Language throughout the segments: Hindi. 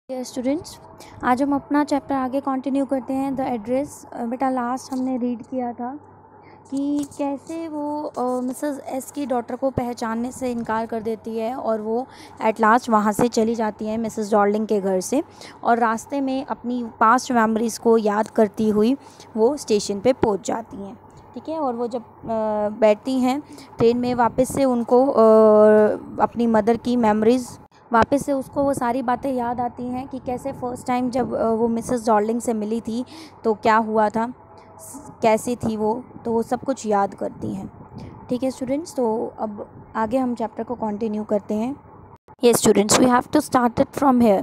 डियर स्टूडेंट्स, आज हम अपना चैप्टर आगे कंटिन्यू करते हैं। The address. बेटा लास्ट हमने रीड किया था कि कैसे वो मिसेस एस की डॉटर को पहचानने से इनकार कर देती है और वो एट लास्ट वहाँ से चली जाती है मिसेस डॉर्लिंग के घर से, और रास्ते में अपनी पास्ट मेमोरीज़ को याद करती हुई वो स्टेशन पे पहुँच जाती हैं। ठीक है, और वो जब बैठती हैं ट्रेन में, वापस से उनको अपनी मदर की मेमोरीज़ वापस से उसको वो सारी बातें याद आती हैं कि कैसे फ़र्स्ट टाइम जब वो मिसेस डॉर्लिंग से मिली थी तो क्या हुआ था, कैसी थी वो, तो वो सब कुछ याद करती हैं। ठीक है स्टूडेंट्स, तो अब आगे हम चैप्टर को कंटिन्यू करते हैं। Yes students, we have to start it from here.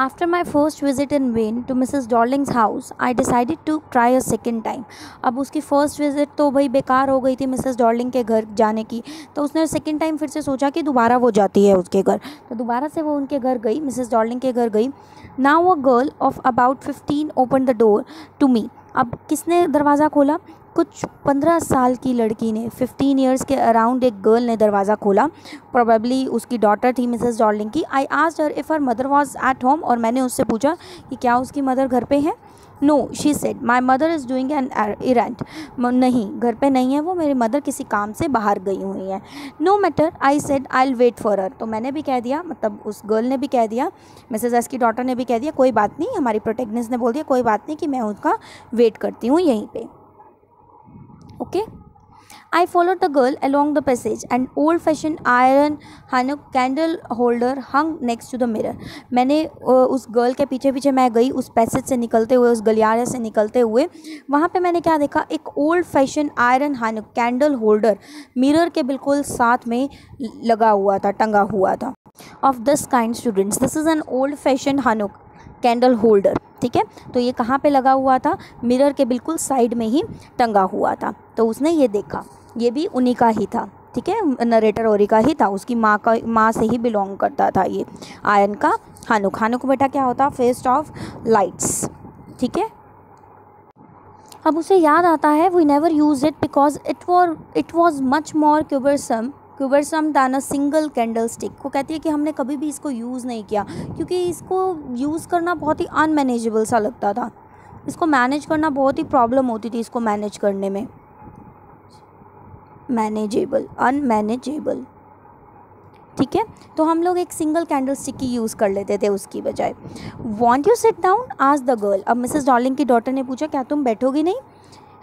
After my first visit in vain to Mrs. Darling's house, I decided to try a second time. अब उसकी फ़र्स्ट विज़िट तो भाई बेकार हो गई थी मिसेस डॉर्लिंग के घर जाने की, तो उसने सेकंड टाइम फिर से सोचा कि दोबारा वो जाती है उसके घर, तो दोबारा से वो उनके घर गई, मिसेस डॉर्लिंग के घर गई। Now a girl of about 15 open the door to me. अब किसने दरवाज़ा खोला? कुछ 15 साल की लड़की ने, 15 ईयर्स के अराउंड एक गर्ल ने दरवाज़ा खोला। प्रोबेबली उसकी डॉटर थी मिसेस डॉर्लिंग की। I asked her if her mother was at home, और मैंने उससे पूछा कि क्या उसकी मदर घर पे है। No, she said my mother is doing an errand. नहीं, घर पे नहीं है वो, मेरी मदर किसी काम से बाहर गई हुई है। No matter, I said I will wait for her. तो मैंने भी कह दिया, मतलब उस गर्ल ने भी कह दिया, मिसेस एस की डॉटर ने भी कह दिया, कोई बात नहीं, हमारी प्रोटेक्टनेस ने बोल दिया कोई बात नहीं कि मैं उसका वेट करती हूँ यहीं पर। Okay, I followed the girl along the passage. An old-fashioned iron Hanukkah candle holder hung next to the mirror. मैंने उस गर्ल के पीछे पीछे मैं गई, उस पैसेज से निकलते हुए, उस गलियारे से निकलते हुए। वहाँ पे मैंने क्या देखा? एक old fashion iron Hanukkah candle holder mirror के बिल्कुल साथ में लगा हुआ था, टंगा हुआ था। Of this kind students, this is an old fashion Hanukkah candle holder. ठीक है, तो ये कहाँ पे लगा हुआ था? मिरर के बिल्कुल साइड में ही टंगा हुआ था। तो उसने ये देखा, ये भी उन्हीं का ही था। ठीक है, नरेटर औरी का ही था, उसकी माँ से ही बिलोंग करता था ये आयरन का हानुक। हानुक बेटा क्या होता? Feast of lights. ठीक है, अब उसे याद आता है we never use it because it was much more cumbersome than a single candle stick. वो कहती है कि हमने कभी भी इसको यूज़ नहीं किया क्योंकि इसको यूज़ करना बहुत ही अनमैनेजेबल सा लगता था, इसको मैनेज करना बहुत ही प्रॉब्लम होती थी, इसको मैनेज करने में। Manageable, unmanageable. ठीक है, तो हम लोग एक सिंगल कैंडल स्टिक की यूज़ कर लेते थे उसकी बजाय। Won't you sit down? Asked the girl. अब मिसेस डॉर्लिंग की डॉटर ने पूछा क्या तुम बैठोगी नहीं?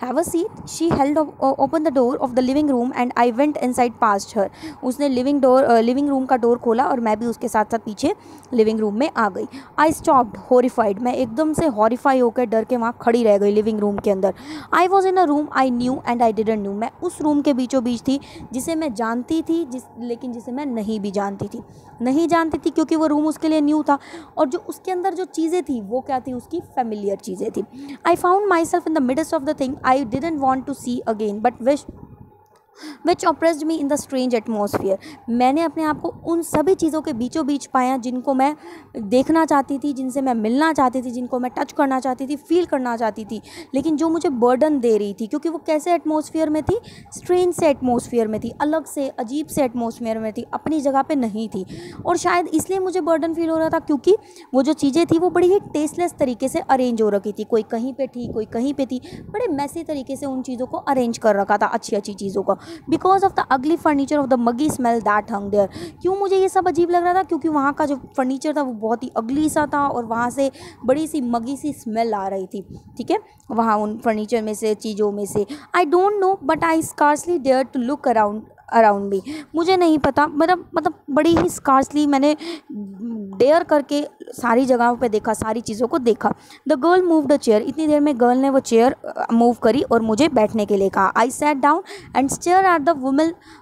Have a seat. She held open the door of the living room and I went inside past her. उसने लिविंग रूम का डोर खोला और मैं भी उसके साथ साथ पीछे लिविंग रूम में आ गई। I stopped horrified. मैं एकदम से हॉरिफाई होकर डर के वहाँ खड़ी रह गई लिविंग रूम के अंदर। I was in a room I knew and I didn't knew. मैं उस रूम के बीचों बीच थी जिसे मैं जानती थी, लेकिन जिसे मैं नहीं भी जानती थी। नहीं जानती थी क्योंकि वो रूम उसके लिए न्यू था, और जो उसके अंदर जो चीज़ें थी वो क्या थी? उसकी फेमिलियर चीज़ें थी। I found my self in the midst of the thing I didn't want to see again, but which oppressed me in the strange atmosphere. मैंने अपने आप को उन सभी चीज़ों के बीचों बीच पाया जिनको मैं देखना चाहती थी, जिनसे मैं मिलना चाहती थी, जिनको मैं टच करना चाहती थी, फील करना चाहती थी, लेकिन जो मुझे बर्डन दे रही थी, क्योंकि वो कैसे एटमॉस्फेयर में थी? स्ट्रेंज से एटमॉस्फेयर में थी, अलग से अजीब से एटमॉस्फेयर में थी, अपनी जगह पे नहीं थी। और शायद इसलिए मुझे बर्डन फील हो रहा था क्योंकि वो जो चीज़ें थी वो बड़ी ही टेस्टलेस तरीके से अरेंज हो रखी थी। कोई कहीं पे थी, कोई कहीं पे थी, बड़े मैसी तरीके से उन चीज़ों को अरेंज कर रखा था, अच्छी अच्छी चीज़ों को। Because of the ugly furniture of the muggy smell that hung there. क्यों मुझे ये सब अजीब लग रहा था? क्योंकि वहाँ का जो फर्नीचर था वो बहुत ही अगली सा था और वहाँ से बड़ी सी मगी सी स्मेल आ रही थी। ठीक है, वहाँ उन फर्नीचर में से, चीज़ों में से। I don't know but I scarcely dare to look around me. मुझे नहीं पता, मतलब बड़ी ही स्कार्सली मैंने डेयर करके सारी जगहों पे देखा, सारी चीज़ों को देखा। The girl moved a chair. इतनी देर में गर्ल ने वो चेयर मूव करी और मुझे बैठने के लिए कहा। I sat down and stare at the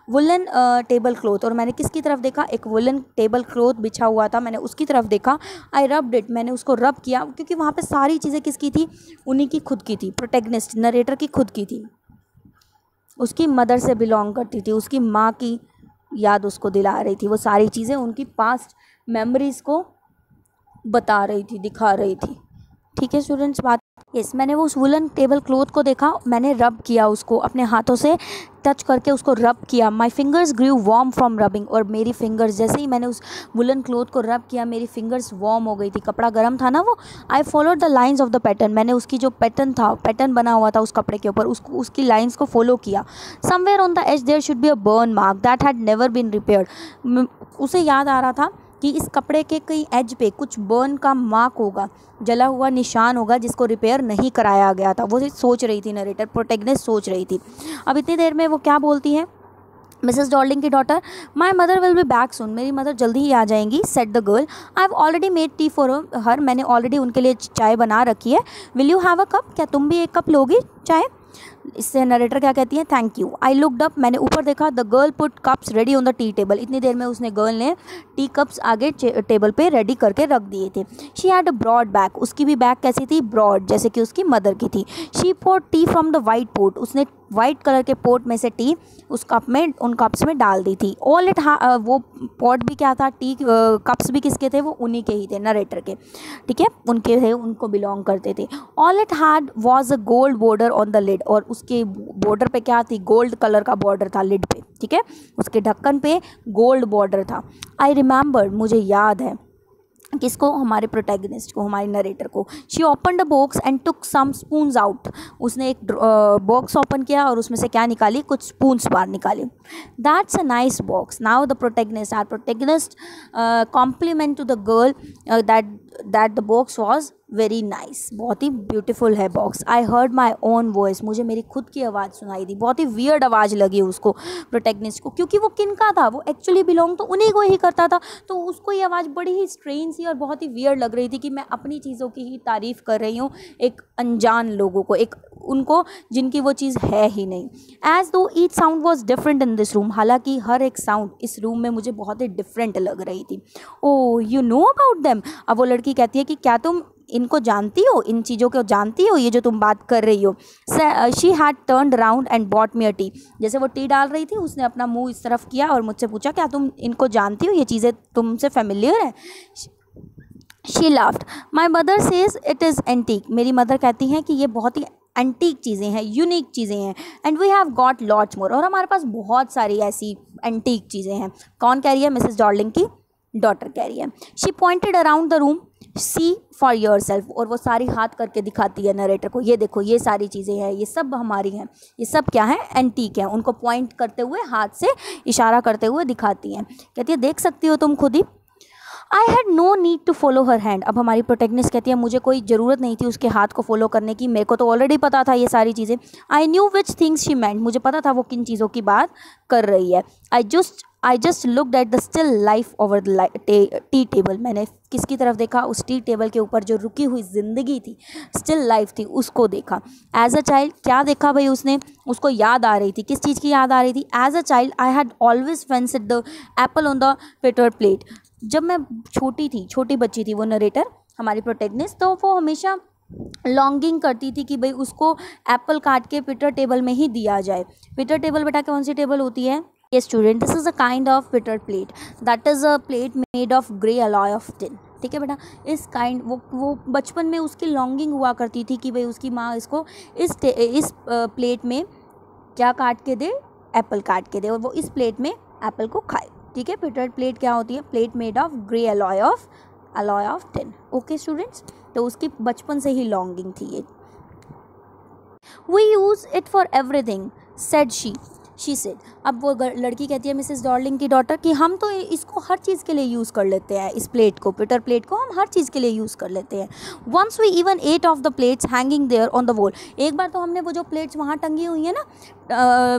woollen table cloth. और मैंने किसकी तरफ देखा? एक वुलन टेबल क्लॉथ बिछा हुआ था, मैंने उसकी तरफ देखा। आई रब्ड इट। मैंने उसको रब किया क्योंकि वहाँ पे सारी चीज़ें किसकी थी? उन्हीं की खुद की थी, प्रोटैगनिस्ट नरेटर की खुद की थी, उसकी मदर से बिलोंग करती थी, उसकी माँ की याद उसको दिला रही थी। वो सारी चीज़ें उनकी पास्ट मेमोरीज़ को बता रही थी, दिखा रही थी। ठीक है स्टूडेंट्स, बात यस, मैंने वो उस वुलन टेबल क्लॉथ को देखा, मैंने रब किया उसको, अपने हाथों से टच करके उसको रब किया। My fingers grew warm from rubbing, और मेरी फिंगर्स, जैसे ही मैंने उस वुलन क्लॉथ को रब किया मेरी फिंगर्स वार्म हो गई थी, कपड़ा गर्म था ना वो। I followed the lines of the pattern, मैंने उसकी जो पैटर्न बना हुआ था उस कपड़े के ऊपर, उसकी लाइन्स को फॉलो किया। Somewhere on the edge there should be a burn mark that had never been repaired. उसे याद आ रहा था कि इस कपड़े के कहीं एज पे कुछ बर्न का मार्क होगा, जला हुआ निशान होगा जिसको रिपेयर नहीं कराया गया था। वो सोच रही थी नरेटर, प्रोटैगनिस्ट सोच रही थी। अब इतनी देर में वो क्या बोलती है, मिसेस डॉर्लिंग की daughter, my mother will be back soon, मेरी मदर जल्दी ही आ जाएंगी। Set the girl, I have already made tea for her, मैंने ऑलरेडी उनके लिए चाय बना रखी है। Will you have a cup, क्या तुम भी एक कप लोगी चाय? इससे नरेटर क्या कहती है, thank you. I looked up, मैंने ऊपर देखा। The girl put cups ready on the tea table, इतनी देर में उसने गर्ल ने टी कप्स आगे टेबल पे रेडी करके रख दिए थे। She had a broad bag, उसकी भी बैग कैसी थी, ब्रॉड, जैसे कि उसकी मदर की थी। She poured tea from the white pot, उसने वाइट कलर के पोट में से टी उस कप में, उन कप्स में डाल दी थी। ऑल इट वो पॉट भी क्या था, टी कप्स भी किसके थे, वो उन्हीं के ही थे, नरेटर के, ठीक है, उनके थे, उनको बिलोंग करते थे। All it had was a gold border on the lid, और उसके बॉर्डर पे क्या थी, गोल्ड कलर का बॉर्डर था लिड पे, ठीक है, उसके ढक्कन पे गोल्ड बॉर्डर था। आई रिमेंबर, मुझे याद है, किसको, हमारे प्रोटैगनिस्ट को, हमारे नरेटर को। She open the box and took some spoons out, उसने एक बॉक्स ओपन किया और उसमें से क्या निकाली, कुछ स्पून्स बाहर निकाली। That's a nice box. Now the protagonist, our protagonist compliment to the girl that the box was very nice, बहुत ही ब्यूटीफुल है box. I heard my own voice, मुझे मेरी खुद की आवाज़ सुनाई दी। बहुत ही वियर्ड आवाज़ लगी उसको, प्रोटैगनिस्ट को, क्योंकि वो किन का था, वो एक्चुअली बिलोंग तो उन्हीं को ही करता था, तो उसको ये आवाज़ बड़ी ही स्ट्रेंज सी और बहुत ही वियर्ड लग रही थी कि मैं अपनी चीज़ों की ही तारीफ़ कर रही हूँ एक अनजान लोगों को, एक उनको जिनकी वो चीज़ है ही नहीं। एज दो each sound was different in this room, हालांकि हर एक साउंड इस रूम में मुझे बहुत ही डिफरेंट लग रही थी। ओ यू नो अबाउट देम, अब वो लड़की कहती है कि क्या तुम इनको जानती हो, इन चीज़ों को जानती हो, ये जो तुम बात कर रही हो। She had turned around and bought me a T, जैसे वो टी डाल रही थी उसने अपना मुंह इस तरफ किया और मुझसे पूछा, क्या तुम इनको जानती हो, ये चीज़ें तुमसे फेमिलियर है? She laughed, my mother says it is antique, मेरी मदर कहती हैं कि ये बहुत ही एंटीक चीज़ें हैं, यूनिक चीज़ें हैं। And we have got lots more, और हमारे पास बहुत सारी ऐसी एंटीक चीज़ें हैं। कौन कह रही है, मिसेस डॉर्लिंग की डॉटर कह रही है। She pointed around the room, see for yourself, और वो सारी हाथ करके दिखाती है नरेटर को, ये देखो ये सारी चीज़ें हैं, ये सब हमारी हैं, ये सब क्या है, एंटीक है। उनको पॉइंट करते हुए, हाथ से इशारा करते हुए दिखाती हैं, कहती है देख सकती हो तुम खुद ही। I had no need to follow her hand, अब हमारी प्रोटैगनिस्ट कहती है मुझे कोई ज़रूरत नहीं थी उसके हाथ को फॉलो करने की, मेरे को तो ऑलरेडी पता था ये सारी चीज़ें। I knew which things she meant, मुझे पता था वो किन चीज़ों की बात कर रही है। I just looked at the still life over the tea table, मैंने किसकी तरफ देखा, उस टी टेबल के ऊपर जो रुकी हुई ज़िंदगी थी, स्टिल लाइफ थी, उसको देखा। एज अ चाइल्ड, क्या देखा भाई उसने, उसको याद आ रही थी, किस चीज़ की याद आ रही थी, as a child I had always fancied the apple on the pewter plate, जब मैं छोटी थी, छोटी बच्ची थी वो नरेटर हमारी प्रोटैगनिस्ट, तो वो हमेशा लॉन्गिंग करती थी कि भाई उसको एप्पल काट के पिटर टेबल में ही दिया जाए। पिटर टेबल बेटा कौन सी टेबल होती है? ये student, this is a kind of pewter plate, that is a plate made of grey alloy of tin, ठीक है बेटा। इस काइंड वो बचपन में उसकी लॉन्गिंग हुआ करती थी कि भाई उसकी माँ इसको इस प्लेट में क्या काट के दे, एप्पल काट के दे, और वो इस प्लेट में एप्पल को खाए, ठीक है। पिटर प्लेट क्या होती है, plate made of grey alloy of tin, okay students. तो उसकी बचपन से ही लॉन्गिंग थी ये। We use it for everything said she said, अब वो लड़की कहती है मिसेस डॉर्लिंग की डॉटर कि हम तो इसको हर चीज़ के लिए यूज़ कर लेते हैं, इस प्लेट को, पिटर प्लेट को हम हर चीज़ के लिए यूज़ कर लेते हैं। Once we even ate off the plates hanging there on the wall, एक बार तो हमने वो जो प्लेट्स वहाँ टंगी हुई है ना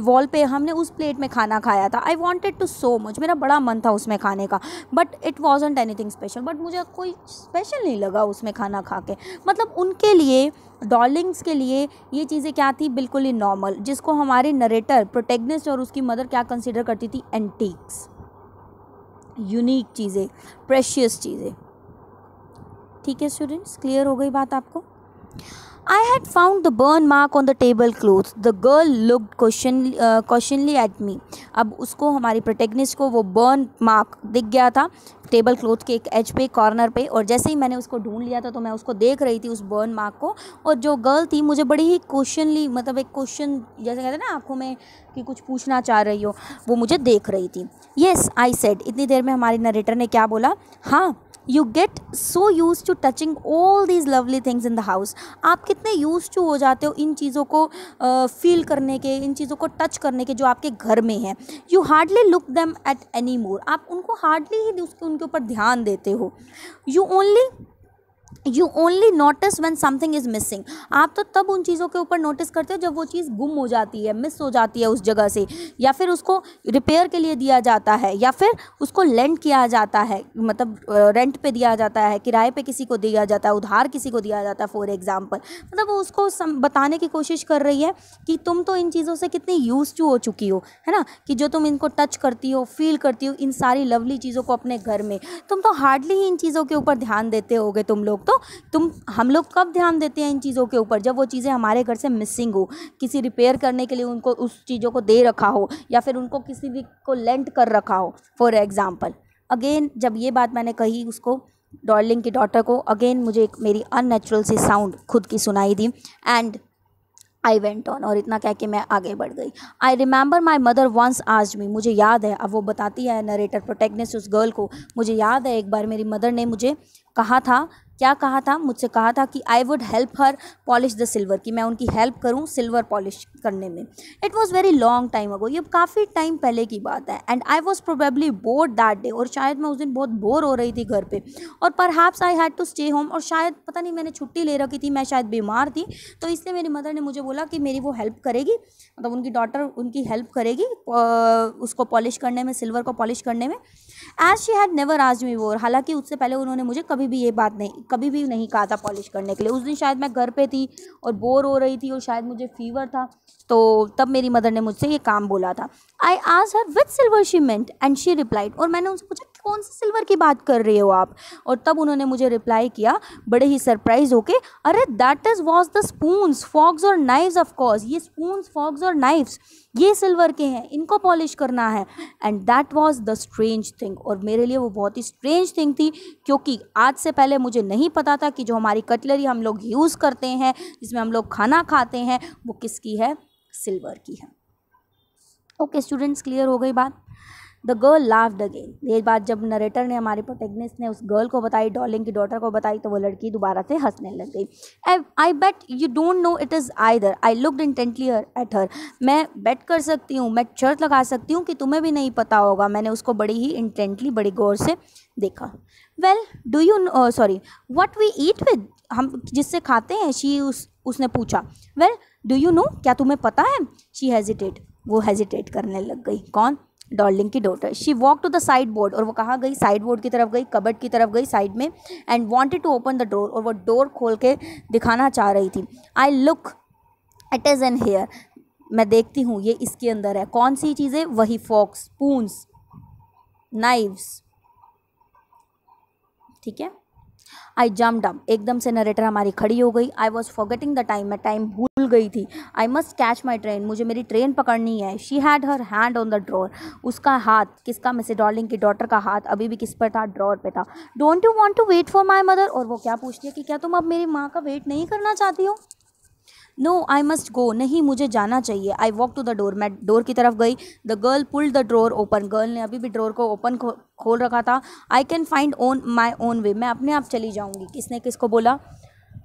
वॉल पे, हमने उस प्लेट में खाना खाया था। I wanted to so much, मेरा बड़ा मन था उसमें खाने का, but it wasn't anything special, but मुझे कोई स्पेशल नहीं लगा उसमें खाना खा के। मतलब उनके लिए, डॉर्लिंग्स के लिए ये चीज़ें क्या थी, बिल्कुल ही नॉर्मल, जिसको हमारे नरेटर प्रोटैगनिस्ट और उसकी मदर क्या कंसिडर करती थी, एंटीक्स, यूनिक चीज़ें, प्रेशियस चीज़ें। ठीक है स्टूडेंट्स, क्लियर हो गई बात आपको? I had found the burn mark on the tablecloth. The girl looked questioningly at me. अब उसको, हमारी प्रोटेगनिस्ट को, वो बर्न मार्क दिख गया था टेबल क्लॉथ के एक एज पे, कॉर्नर पे, और जैसे ही मैंने उसको ढूंढ लिया था तो मैं उसको देख रही थी उस बर्न मार्क को, और जो गर्ल थी मुझे बड़ी ही क्वेश्चनली, मतलब एक क्वेश्चन जैसे कहते हैं ना आंखों में कि कुछ पूछना चाह रही हो, वो मुझे देख रही थी. Yes I said. इतनी देर में हमारी नरेटर ने क्या बोला? हाँ. You get so used to touching all these lovely things in the house. आप कितने यूज टू हो जाते हो इन चीज़ों को फील करने के, इन चीज़ों को टच करने के जो आपके घर में हैं. You hardly look them at any more. आप उनको हार्डली ही उनके ऊपर ध्यान देते हो. You only notice when something is missing. आप तो तब उन चीज़ों के ऊपर नोटिस करते हो जब वो चीज़ गुम हो जाती है, मिस हो जाती है उस जगह से, या फिर उसको रिपेयर के लिए दिया जाता है, या फिर उसको लेंट किया जाता है, मतलब रेंट पे दिया जाता है, किराए पे किसी को दिया जाता है, उधार किसी को दिया जाता है फॉर एग्जांपल. मतलब वो उसको बताने की कोशिश कर रही है कि तुम तो इन चीज़ों से कितनी यूज टू हो चुकी हो, है ना, कि जो तुम इनको टच करती हो, फील करती हो, इन सारी लवली चीज़ों को अपने घर में, तुम तो हार्डली ही इन चीज़ों के ऊपर ध्यान देते होगे तुम लोग. तो हम लोग कब ध्यान देते हैं इन चीज़ों के ऊपर? जब वो चीज़ें हमारे घर से मिसिंग हो, किसी रिपेयर करने के लिए उनको उस चीज़ों को दे रखा हो, या फिर उनको किसी भी को लेंट कर रखा हो फॉर एग्जाम्पल. अगेन जब ये बात मैंने कही उसको, डार्लिंग की डॉटर को, अगेन मुझे एक मेरी अननेचुरल सी साउंड खुद की सुनाई दी. And I went on. और इतना कह के मैं आगे बढ़ गई. I remember my mother once asked me. मुझे याद है, अब वो बताती है नरेटर प्रोटेगनिस्ट उस गर्ल को, मुझे याद है एक बार मेरी मदर ने मुझे कहा था, क्या कहा था, मुझसे कहा था कि I would help her polish the silver, कि मैं उनकी हेल्प करूं सिल्वर पॉलिश करने में. It was very long time ago. ये काफ़ी टाइम पहले की बात है. And I was probably board that day. और शायद मैं उस दिन बहुत बोर हो रही थी घर पे, और perhaps I had to stay home. और शायद पता नहीं मैंने छुट्टी ले रखी थी, मैं शायद बीमार थी, तो इसलिए मेरी मदर ने मुझे बोला कि मेरी वो हेल्प करेगी, मतलब उनकी डॉटर उनकी हेल्प करेगी उसको पॉलिश करने में, सिल्वर को पॉलिश करने में. As she had never asked me वो. हालांकि उससे पहले उन्होंने मुझे कभी भी ये बात कभी भी नहीं कहा था पॉलिश करने के लिए. उस दिन शायद मैं घर पे थी और बोर हो रही थी, और शायद मुझे फीवर था, तो तब मेरी मदर ने मुझसे ये काम बोला था. I asked her which silver she meant and she replied. और मैंने उनसे पूछा कौन सी सिल्वर की बात कर रहे हो आप? और तब उन्होंने मुझे रिप्लाई किया बड़े ही सरप्राइज होके, अरे that is was the spoons, forks और नाइव्स ऑफ कोर्स. ये स्पून्स, फॉक्स और नाइव्स ये सिल्वर के हैं, इनको पॉलिश करना है. And that was the strange thing. और मेरे लिए वो बहुत ही स्ट्रेंज थिंग थी, क्योंकि आज से पहले मुझे नहीं पता था कि जो हमारी कटलरी हम लोग यूज़ करते हैं, जिसमें हम लोग खाना खाते हैं, वो किसकी है? सिल्वर की है. ओके स्टूडेंट्स, क्लियर हो गई बात? The girl laughed again. ये बात जब नरेटर ने, हमारी प्रोटेगनिस्ट ने उस गर्ल को बताई, डार्लिंग की डॉटर को बताई, तो वो लड़की दोबारा से हंसने लग गई. I bet you don't know it is either. I looked intently at her. मैं बेट कर सकती हूँ, मैं शर्त लगा सकती हूँ कि तुम्हें भी नहीं पता होगा. मैंने उसको बड़ी ही इंटेंटली, बड़ी गौर से देखा. Well do you sorry what we eat with. हम जिससे खाते हैं. उसने पूछा. वेल डू यू नो, क्या तुम्हें पता है? She hesitate. वो हेजिटेट करने लग गई. कौन? डार्लिंग की daughter. She walk to the sideboard. और वो कहाँ गई? साइड बोर्ड की तरफ गई, कबर्ड की तरफ गई साइड में. And wanted to open the door. और वो डोर खोल के दिखाना चाह रही थी. I look, it is in here. मैं देखती हूँ, ये इसके अंदर है. कौन सी चीज़ें? वही फॉक्स, स्पून्स, नाइव्स. ठीक है. आई जम्प्ड अप. एकदम से नरेटर हमारी खड़ी हो गई. I was forgetting the time. मैं टाइम भूल गई थी. I must catch my train. मुझे मेरी ट्रेन पकड़नी है. She had her hand on the drawer. उसका हाथ, किसका? मिसेस डार्लिंग की डॉटर का हाथ अभी भी किस पर था? ड्रॉर पे था. Don't you want to wait for my mother. और वो क्या पूछती है कि क्या तुम अब मेरी माँ का वेट नहीं करना चाहती हो? No I must go. नहीं, मुझे जाना चाहिए. I walk to the door. मैं डोर की तरफ गई. The girl pulled the door open. गर्ल ने अभी भी डोर को ओपन खोल रखा था. I can find own my own way. मैं अपने आप चली जाऊँगी. किसने किसको बोला?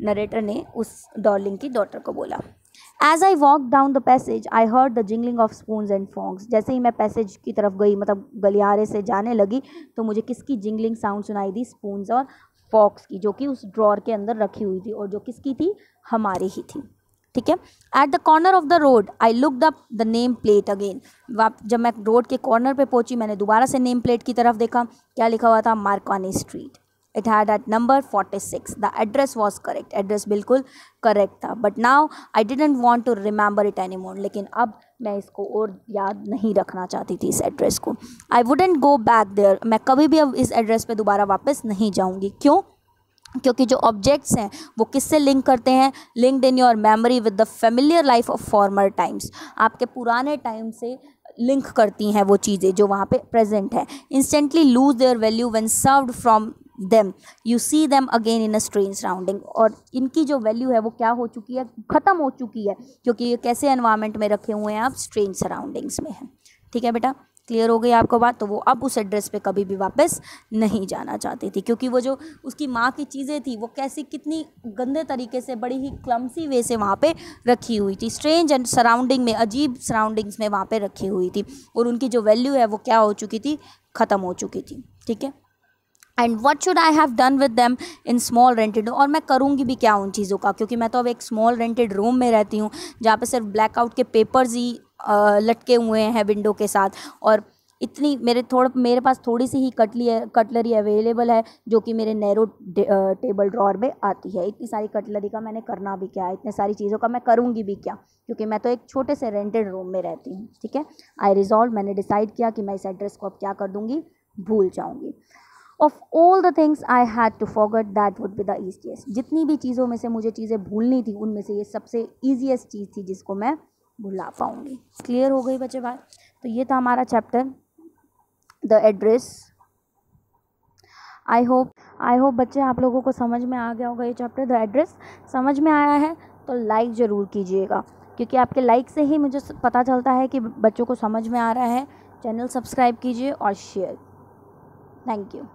नरेटर ने उस डार्लिंग की डॉटर को बोला. As I walk down the passage I heard the jingling of spoons and forks. जैसे ही मैं पैसेज की तरफ गई, मतलब गलियारे से जाने लगी, तो मुझे किसकी जिंगलिंग साउंड सुनाई दी? स्पून्स और फॉक्स की, जो कि उस ड्रॉर के अंदर रखी हुई थी, और जो किसकी थी? हमारी ही थी. ठीक है. At the corner of the road I looked up the name plate again. जब मैं रोड के कॉर्नर पे पहुंची, मैंने दोबारा से नेम प्लेट की तरफ देखा. क्या लिखा हुआ था? Marconi Street. It had at number 46. The address was correct. Address बिल्कुल करेक्ट था. But now I didn't want to remember it any more. लेकिन अब मैं इसको और याद नहीं रखना चाहती थी, इस एड्रेस को. I wouldn't go back there. मैं कभी भी अब इस एड्रेस पे दोबारा वापस नहीं जाऊँगी. क्यों? क्योंकि जो ऑब्जेक्ट्स हैं वो किससे लिंक करते हैं, linked in your memory with the familiar life of former times, आपके पुराने टाइम से लिंक करती हैं वो चीज़ें जो वहाँ पे प्रेजेंट है। Instantly lose their value when served from them, you see them again in a strange surrounding, और इनकी जो वैल्यू है वो क्या हो चुकी है, ख़त्म हो चुकी है, क्योंकि ये कैसे एनवायरनमेंट में रखे हुए हैं, आप स्ट्रेंज सराउंडिंग्स में हैं। ठीक है बेटा, क्लियर हो गई आपको बात। तो वो अब उस एड्रेस पे कभी भी वापस नहीं जाना चाहती थी, क्योंकि वो जो उसकी माँ की चीज़ें थी वो कैसी कितनी गंदे तरीके से, बड़ी ही क्लमसी वे से वहाँ पे रखी हुई थी, स्ट्रेंज एंड सराउंडिंग में, अजीब सराउंडिंग्स में वहाँ पे रखी हुई थी, और उनकी जो वैल्यू है वो क्या हो चुकी थी, ख़त्म हो चुकी थी। ठीक है, and what should I have done with them in small rented, और मैं करूँगी भी क्या उन चीज़ों का, क्योंकि मैं तो अब एक स्मॉल रेंटेड रूम में रहती हूँ जहाँ पे सिर्फ ब्लैकआउट के पेपर्स ही लटके हुए हैं विंडो के साथ, और इतनी मेरे पास थोड़ी सी ही कटलरी अवेलेबल है जो कि मेरे नैरो टेबल ड्रॉर में आती है। इतनी सारी कटलरी का मैंने करना भी क्या है, इतने सारी चीज़ों का मैं करूँगी भी क्या, क्योंकि मैं तो एक छोटे से रेंटेड रूम में रहती हूँ। ठीक है, आई रिजॉल्व, मैंने डिसाइड किया कि मैं इस एड्रेस को अब क्या कर दूँगी, भूल जाऊँगी। Of all the things I had to forget that would be the easiest, जितनी भी चीज़ों में से मुझे चीज़ें भूलनी थी उनमें से ये सबसे ईजीएस्ट चीज़ थी जिसको मैं भुला पाऊँगी। क्लियर हो गई बच्चे बात। तो ये था हमारा chapter the address. I hope बच्चे आप लोगों को समझ में आ गया होगा ये चैप्टर द एड्रेस। समझ में आया है तो लाइक ज़रूर कीजिएगा, क्योंकि आपके लाइक से ही मुझे पता चलता है कि बच्चों को समझ में आ रहा है। चैनल सब्सक्राइब कीजिए और शेयर। Thank you.